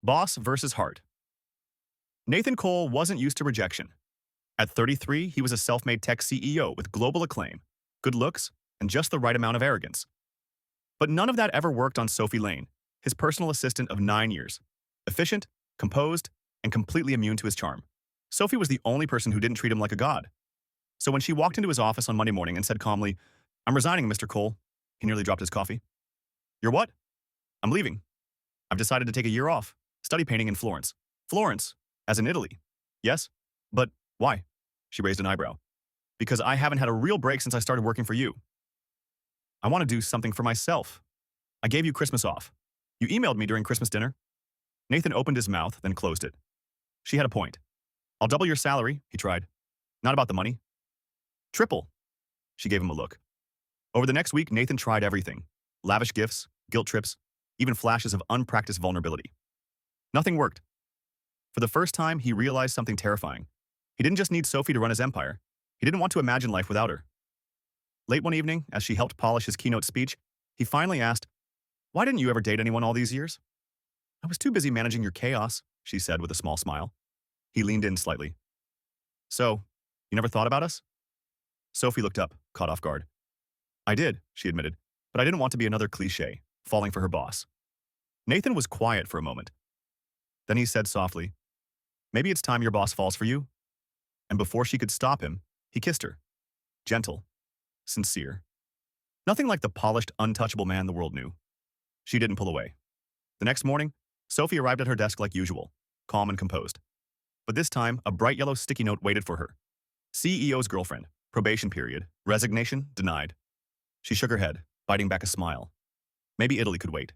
Boss versus heart. Nathan Cole wasn't used to rejection. At 33, he was a self-made tech CEO with global acclaim, good looks, and just the right amount of arrogance. But none of that ever worked on Sophie Lane, his personal assistant of 9 years. Efficient, composed, and completely immune to his charm. Sophie was the only person who didn't treat him like a god. So when she walked into his office on Monday morning and said calmly, "I'm resigning, Mr. Cole," he nearly dropped his coffee. "You're what?" "I'm leaving. I've decided to take a year off, study painting in Florence." "Florence, as in Italy." "Yes, but why?" She raised an eyebrow. "Because I haven't had a real break since I started working for you. I want to do something for myself. I gave you Christmas off. You emailed me during Christmas dinner." Nathan opened his mouth, then closed it. She had a point. "I'll double your salary," he tried. "Not about the money." "Triple." She gave him a look. Over the next week, Nathan tried everything. Lavish gifts, guilt trips, even flashes of unpracticed vulnerability. Nothing worked. For the first time, he realized something terrifying. He didn't just need Sophie to run his empire. He didn't want to imagine life without her. Late one evening, as she helped polish his keynote speech, he finally asked, "Why didn't you ever date anyone all these years?" "I was too busy managing your chaos," she said with a small smile. He leaned in slightly. "So, you never thought about us?" Sophie looked up, caught off guard. "I did," she admitted, "but I didn't want to be another cliché, falling for her boss." Nathan was quiet for a moment. Then he said softly, "Maybe it's time your boss falls for you." And before she could stop him, he kissed her. Gentle, sincere. Nothing like the polished, untouchable man the world knew. She didn't pull away. The next morning, Sophie arrived at her desk like usual, calm and composed. But this time, a bright yellow sticky note waited for her. CEO's girlfriend, probation period, resignation denied. She shook her head, biting back a smile. Maybe Italy could wait.